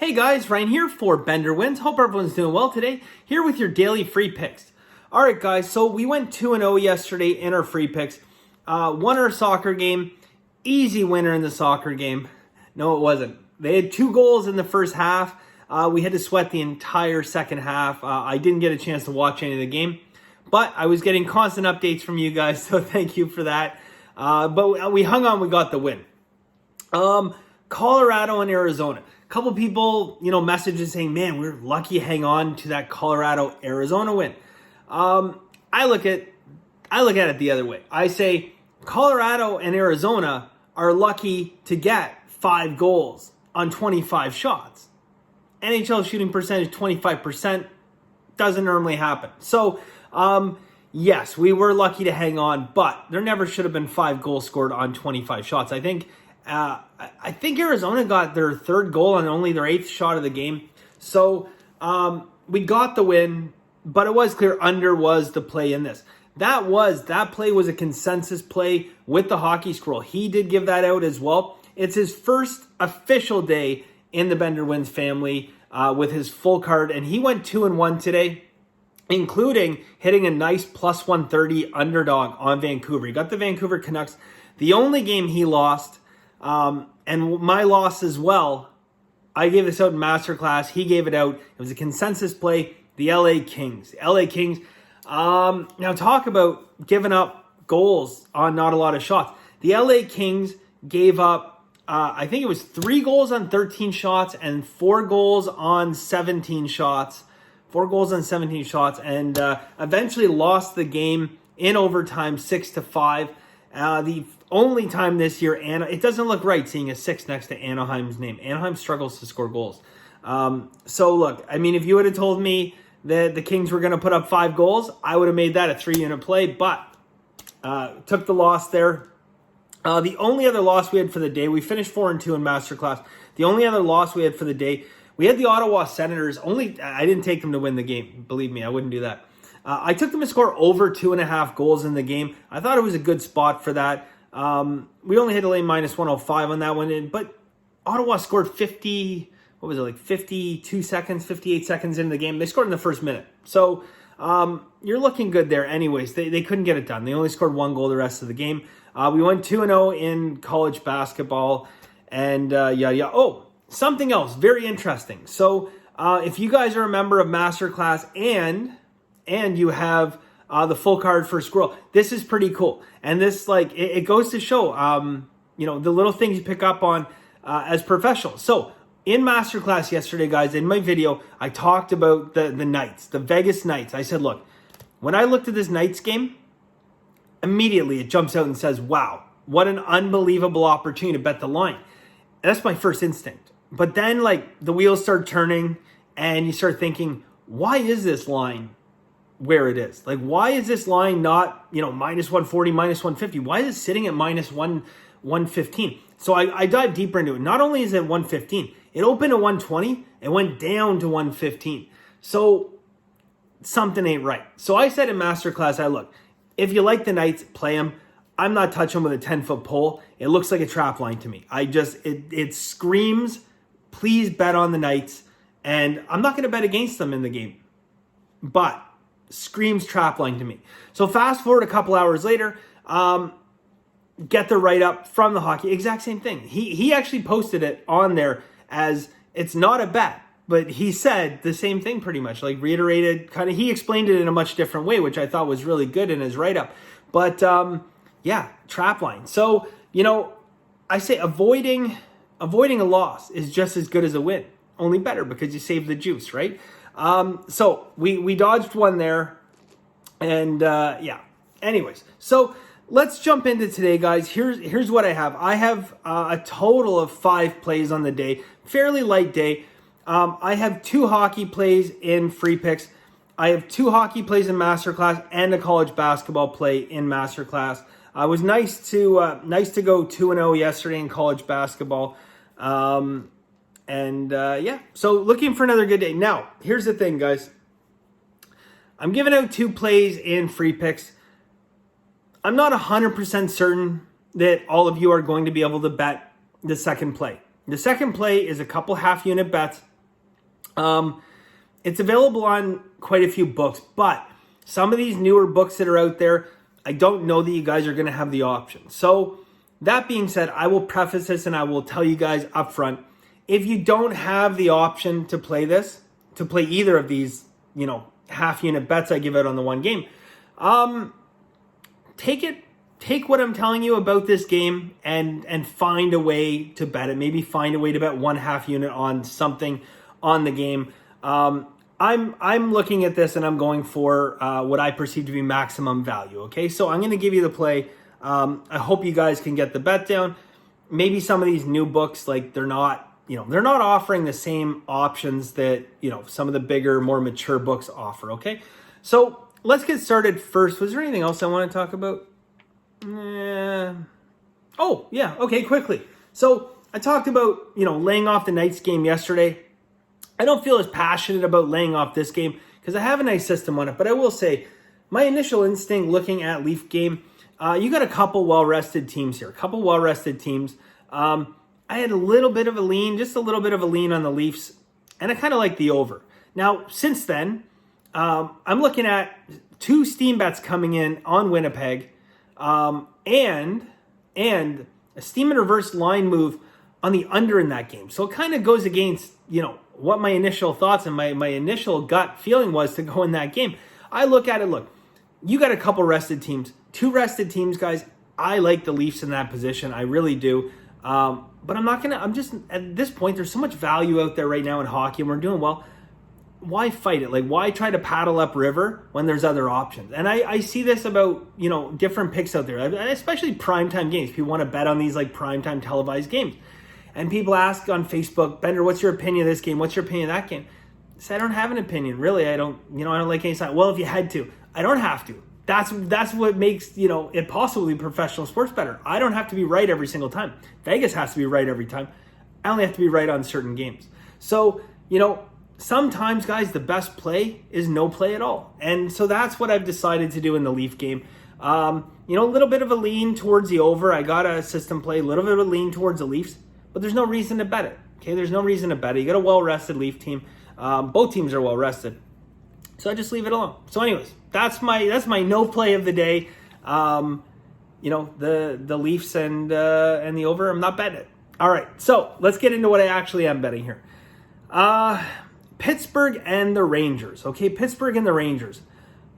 Hey guys, Ryan here for Bender Wins. Hope everyone's doing well today. Here with your daily free picks. All right, guys, so we went 2-0 yesterday in our free picks. Won our soccer game. Easy winner in the soccer game. No, it wasn't. They had 2 goals in the first half. We had to sweat the entire second half. I didn't get a chance to watch any of the game, but I was getting constant updates from you guys, so thank you for that. But we hung on, we got the win. Colorado and Arizona. A couple people, messages saying, man, we're lucky to hang on to that Colorado-Arizona win. I look at it the other way. I say Colorado and Arizona are lucky to get 5 goals on 25 shots. NHL shooting percentage 25% doesn't normally happen. So, yes, we were lucky to hang on, but there never should have been 5 goals scored on 25 shots. I think Arizona got their 3rd goal on only their 8th shot of the game. So we got the win, but it was clear under was the play in this. That play was a consensus play with the hockey scroll. He did give that out as well. It's his first official day in the Bender Wins family with his full card, and he went 2-1 today, including hitting a nice plus 130 underdog on Vancouver. He got the Vancouver Canucks. The only game he lost, and my loss as well, I gave this out in Masterclass. He gave it out. It was a consensus play. The LA Kings. Now talk about giving up goals on not a lot of shots. The LA Kings gave up, I think it was 3 goals on 13 shots and 4 goals on 17 shots. 4 goals on 17 shots, and eventually lost the game in overtime 6-5. The only time this year, it doesn't look right seeing a 6 next to Anaheim's name. Anaheim struggles to score goals. So look, I mean, if you would have told me that the Kings were going to put up 5 goals, I would have made that a 3-unit play, but took the loss there. The only other loss we had for the day, we finished 4-2 in Masterclass. The only other loss we had for the day, we had the Ottawa Senators. I didn't take them to win the game. Believe me, I wouldn't do that. I took them to score over 2.5 goals in the game. I thought it was a good spot for that. We only had to lay minus 105 on that one, but Ottawa scored 58 seconds into the game. They scored in the first minute. So you're looking good there anyways. They couldn't get it done. They only scored 1 goal the rest of the game. We went 2-0 in college basketball, and Oh, something else very interesting. So if you guys are a member of Masterclass and you have the full card for Squirrel, this is pretty cool. And this, it goes to show, the little things you pick up on as professionals. So in Masterclass yesterday, guys, in my video, I talked about the Knights, the Vegas Knights. I said, look, when I looked at this Knights game, immediately it jumps out and says, wow, what an unbelievable opportunity to bet the line. And that's my first instinct. But then, the wheels start turning, and you start thinking, why is this line where it is? Why is this line not, minus 140, minus 150? Why is it sitting at minus 115? So I dive deeper into it. Not only is it 115, it opened at 120 and went down to 115. So something ain't right. So I said in Masterclass, look, if you like the Knights, play them. I'm not touching them with a 10-foot pole. It looks like a trap line to me. It screams, please bet on the Knights. And I'm not going to bet against them in the game. But screams trap line to me. So fast forward a couple hours later, get the write-up from the hockey. Exact same thing. He actually posted it on there as it's not a bet. But he said the same thing pretty much, reiterated, he explained it in a much different way, which I thought was really good in his write-up. But, trap line. So, I say avoiding a loss is just as good as a win. Only better because you save the juice, right? So we dodged one there. And, anyways. So let's jump into today, guys. Here's what I have. I have a total of 5 plays on the day. Fairly light day. I have 2 hockey plays in free picks. I have 2 hockey plays in Masterclass and a college basketball play in Masterclass. It was nice to go 2-0 yesterday in college basketball. So looking for another good day. Now, here's the thing, guys. I'm giving out 2 plays in free picks. I'm not 100% certain that all of you are going to be able to bet the second play. The second play is a couple half-unit bets It's available on quite a few books, but some of these newer books that are out there, I don't know that you guys are going to have the option. So that being said, I will preface this and I will tell you guys up front, if you don't have the option to play this, to play either of these, half unit bets I give out on the one game, take what I'm telling you about this game and find a way to bet it. Maybe find a way to bet 1/2 unit on something on the game. I'm looking at this and I'm going for what I perceive to be maximum value. Okay, so I'm going to give you the play. I hope you guys can get the bet down. Maybe some of these new books, like they're not offering the same options that some of the bigger, more mature books offer. Okay, so let's get started first. Was there anything else I want to talk about? Oh yeah. Okay, quickly. So I talked about laying off the Knights game yesterday. I don't feel as passionate about laying off this game because I have a nice system on it. But I will say, my initial instinct looking at Leaf game, you got a couple well-rested teams here. I had a little bit of a lean, just a little bit of a lean on the Leafs, and I kind of like the over. Now, since then, I'm looking at 2 steam bets coming in on Winnipeg, and a steam and reverse line move on the under in that game. So it kind of goes against, what my initial thoughts and my initial gut feeling was to go in that game. I look at it, you got a couple rested teams, 2 rested teams, guys. I like the Leafs in that position. I really do. But I'm just, at this point, there's so much value out there right now in hockey and we're doing well. Why fight it? Why try to paddle upriver when there's other options? And I see this about, different picks out there, especially primetime games. People want to bet on these primetime televised games. And people ask on Facebook, Bender, what's your opinion of this game? What's your opinion of that game? I say, I don't have an opinion. Really, I don't like any side. Well, if you had to, I don't have to. That's what makes, it possible to be a professional sports bettor. I don't have to be right every single time. Vegas has to be right every time. I only have to be right on certain games. So, sometimes, guys, the best play is no play at all. And so that's what I've decided to do in the Leaf game. A little bit of a lean towards the over. I got a system play, a little bit of a lean towards the Leafs. But there's no reason to bet it. Okay, there's no reason to bet it. You got a well-rested Leaf team. Both teams are well-rested. So I just leave it alone. So anyways, that's my no play of the day. The Leafs and the over, I'm not betting it. All right, so let's get into what I actually am betting here. Pittsburgh and the Rangers. Okay, Pittsburgh and the Rangers.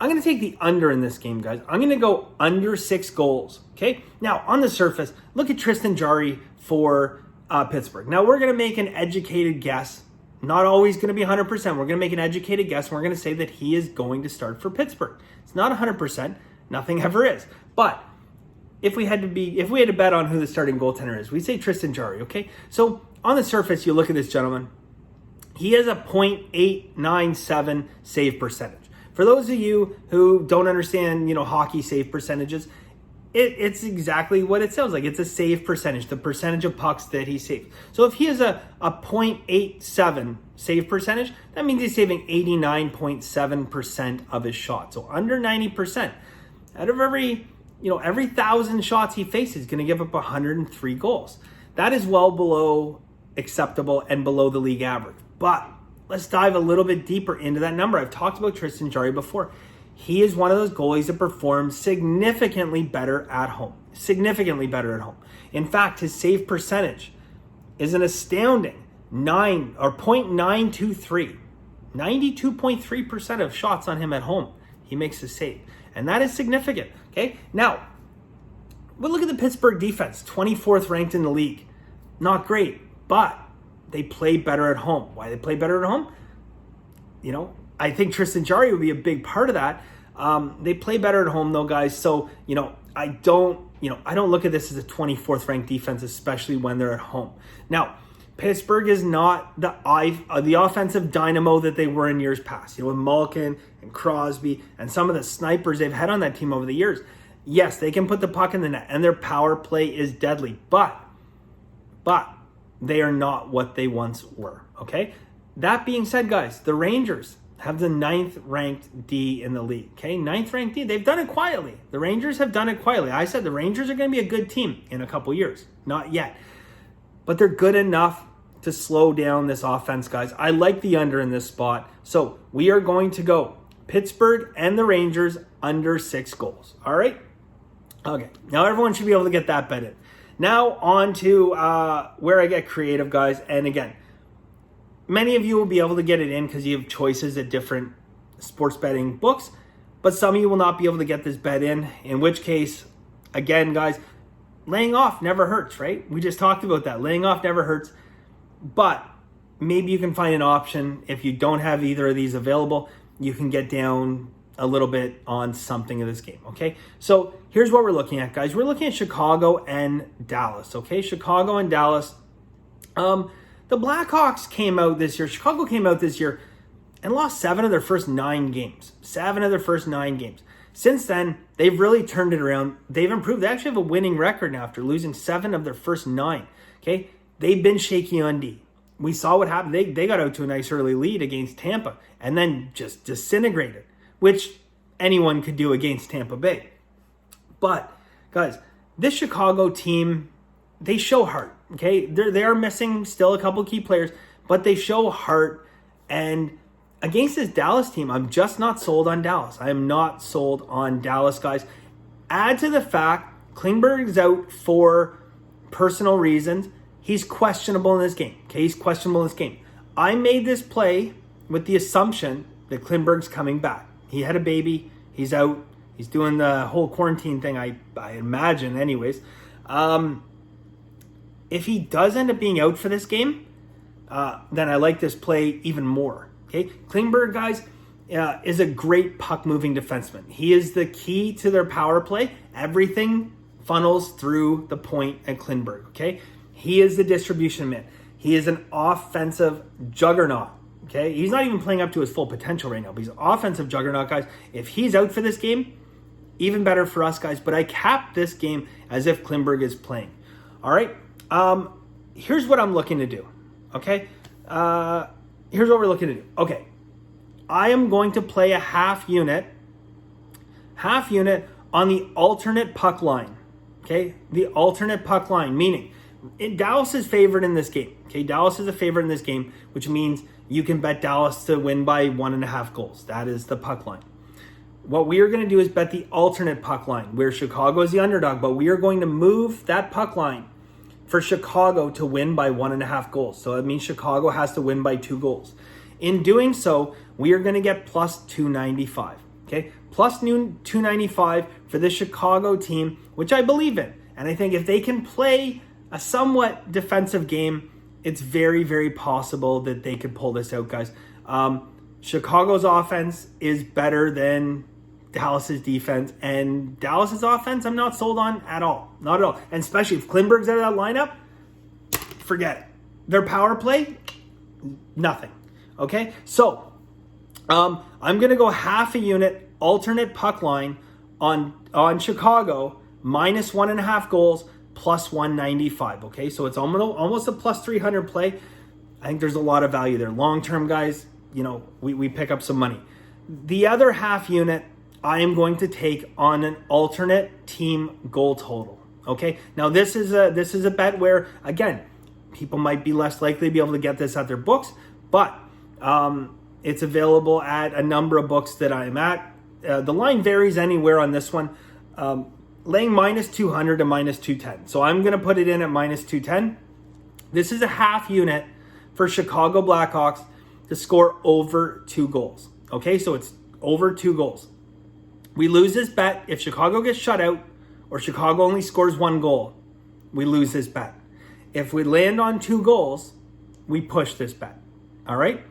I'm going to take the under in this game, guys. I'm going to go under 6 goals. Okay, now on the surface, look at Tristan Jarry for Pittsburgh. Now, we're going to make an educated guess. Not always going to be 100%. We're going to make an educated guess. And we're going to say that he is going to start for Pittsburgh. It's not 100%. Nothing ever is. But if we had to bet on who the starting goaltender is, we'd say Tristan Jarry, okay? So on the surface, you look at this gentleman. He has a .897 save percentage. For those of you who don't understand, hockey save percentages, it's exactly what it sounds like. It's a save percentage, the percentage of pucks that he saved. So if he has a .87 save percentage, that means he's saving 89.7% of his shots. So under 90%. Out of every 1,000 shots he faces, he's going to give up 103 goals. That is well below acceptable and below the league average. But let's dive a little bit deeper into that number. I've talked about Tristan Jarry before. He is one of those goalies that performs significantly better at home. In fact, his save percentage is an astounding 0.923. 92.3% of shots on him at home, he makes a save. And that is significant. Okay. Now, we'll look at the Pittsburgh defense, 24th ranked in the league. Not great, but they play better at home. Why they play better at home? I think Tristan Jarry would be a big part of that. They play better at home though, guys. So, I don't look at this as a 24th ranked defense, especially when they're at home. Now, Pittsburgh is not the offensive dynamo that they were in years past. With Malkin and Crosby and some of the snipers they've had on that team over the years. Yes, they can put the puck in the net and their power play is deadly, but they are not what they once were. Okay. That being said, guys, the Rangers have the 9th ranked D in the league. Okay, 9th ranked D. They've done it quietly. The Rangers have done it quietly. I said the Rangers are going to be a good team in a couple years. Not yet. But they're good enough to slow down this offense, guys. I like the under in this spot. So we are going to go Pittsburgh and the Rangers under 6 goals. All right? Okay. Now everyone should be able to get that bet in. Now on to where I get creative, guys. And again, many of you will be able to get it in because you have choices at different sports betting books. But some of you will not be able to get this bet in which case, again, guys, laying off never hurts, right? We just talked about that. Laying off never hurts. But maybe you can find an option. If you don't have either of these available, you can get down a little bit on something in this game, okay? So here's what we're looking at, guys. We're looking at Chicago and Dallas, okay? Chicago and Dallas. The Blackhawks came out this year. Chicago came out this year and lost 7 of their first 9 games. 7 of their first 9 games. Since then, they've really turned it around. They've improved. They actually have a winning record now after losing 7 of their first 9, okay? They've been shaky on D. We saw what happened. They got out to a nice early lead against Tampa and then just disintegrated, which anyone could do against Tampa Bay. But, guys, this Chicago team, they show heart, okay? They are missing still a couple key players, but they show heart. And against this Dallas team, I'm just not sold on Dallas. I am not sold on Dallas, guys. Add to the fact Klingberg is out for personal reasons. He's questionable in this game. Okay, he's questionable in this game. I made this play with the assumption that Klingberg's coming back. He had a baby. He's out. He's doing the whole quarantine thing, I imagine, anyways. If he does end up being out for this game, then I like this play even more. Okay, Klingberg, guys, is a great puck-moving defenseman. He is the key to their power play. Everything funnels through the point at Klingberg, okay? He is the distribution man. He is an offensive juggernaut, okay? He's not even playing up to his full potential right now, but he's an offensive juggernaut, guys. If he's out for this game, even better for us, guys. But I capped this game as if Klingberg is playing. All right? Here's what I'm looking to do, okay? Here's what we're looking to do. Okay. I am going to play a half unit on the alternate puck line, okay? The alternate puck line, meaning Dallas is favored in this game. Okay, Dallas is a favorite in this game, which means you can bet Dallas to win by 1.5 goals. That is the puck line. What we are going to do is bet the alternate puck line, where Chicago is the underdog, but we are going to move that puck line for Chicago to win by 1.5 goals. So that means Chicago has to win by 2 goals. In doing so, we are going to get plus 295. Okay, plus 295 for the Chicago team, which I believe in. And I think if they can play a somewhat defensive game, it's very, very possible that they could pull this out, guys. Chicago's offense is better than Dallas's defense, and Dallas's offense I'm not sold on at all. Not at all. And especially if Klingberg's out of that lineup, forget it. Their power play, nothing. Okay? So, I'm going to go half a unit alternate puck line on Chicago, minus 1.5 goals, plus 195, okay? So it's almost a plus 300 play. I think there's a lot of value there. Long-term, guys, you know, we pick up some money. The other half unit, I am going to take on an alternate team goal total, okay? Now, this is a bet where, again, people might be less likely to be able to get this at their books, but it's available at a number of books that I'm at. The line varies anywhere on this one. Laying minus 200 to minus 210. So I'm going to put it in at minus 210. This is a half unit for Chicago Blackhawks to score over 2 goals. Okay, so it's over 2 goals. We lose this bet if Chicago gets shut out or Chicago only scores 1 goal. We lose this bet. If we land on 2 goals, we push this bet. All right?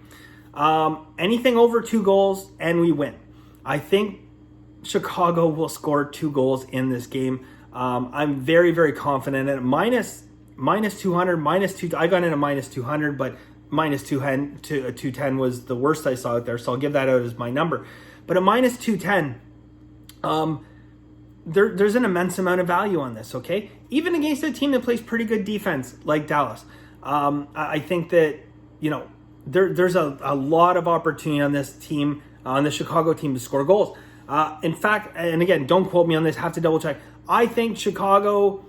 Anything over 2 goals and we win. I think Chicago will score 2 goals in this game. I'm very, very confident in it. Minus 200, minus 2. I got in a minus 200, but minus 210 was the worst I saw out there. So I'll give that out as my number. But a minus 210, there's an immense amount of value on this, okay? Even against a team that plays pretty good defense like Dallas. I think that, you know, there's a lot of opportunity on this team, on the Chicago team to score goals. In fact, and again, don't quote me on this, have to double check. I think Chicago,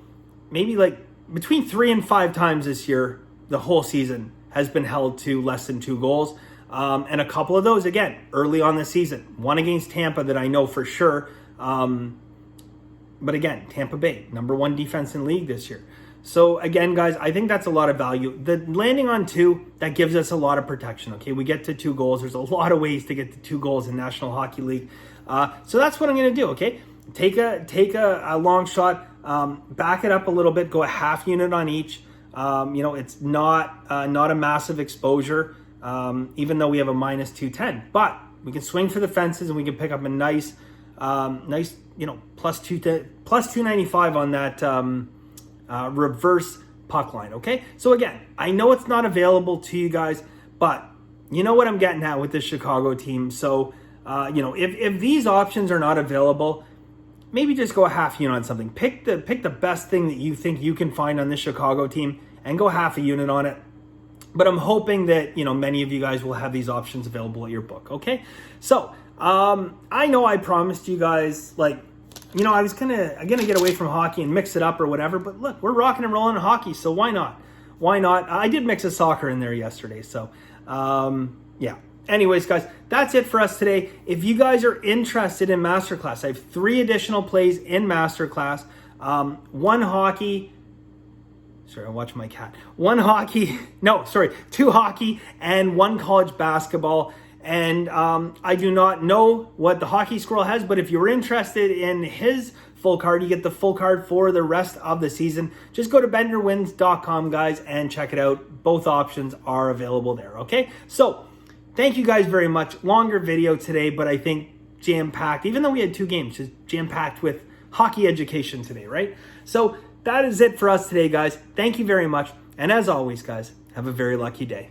maybe like between 3 and 5 times this year, the whole season has been held to less than 2 goals. And a couple of those, again, early on the season. One against Tampa that I know for sure. But again, Tampa Bay, number 1 defense in league this year. So again, guys, I think that's a lot of value. The landing on 2, that gives us a lot of protection, okay? We get to 2 goals. There's a lot of ways to get to 2 goals in National Hockey League. So that's what I'm going to do, okay? Take a long shot, back it up a little bit, go a half unit on each. It's not a massive exposure, even though we have a minus 210. But we can swing for the fences and we can pick up a nice, plus 295 on that reverse puck line, okay? So again, I know it's not available to you guys, but you know what I'm getting at with this Chicago team. So, if these options are not available, maybe just go a half unit on something. Pick the best thing that you think you can find on this Chicago team and go half a unit on it. But I'm hoping that, many of you guys will have these options available at your book, okay? So, I know I promised you guys, I was gonna get away from hockey and mix it up or whatever, but look, we're rocking and rolling in hockey, so why not? Why not? I did mix a soccer in there yesterday, so yeah. Anyways, guys, that's it for us today. If you guys are interested in Masterclass, I have 3 additional plays in Masterclass. 1 hockey. Sorry, I'll watch my cat. 2 hockey and 1 college basketball. And I do not know what the hockey squirrel has, but if you're interested in his full card, you get the full card for the rest of the season. Just go to benderwins.com, guys, and check it out. Both options are available there, okay? So, thank you guys very much. Longer video today, but I think jam-packed, even though we had 2 games, just jam-packed with hockey education today, right? So, that is it for us today, guys. Thank you very much. And as always, guys, have a very lucky day.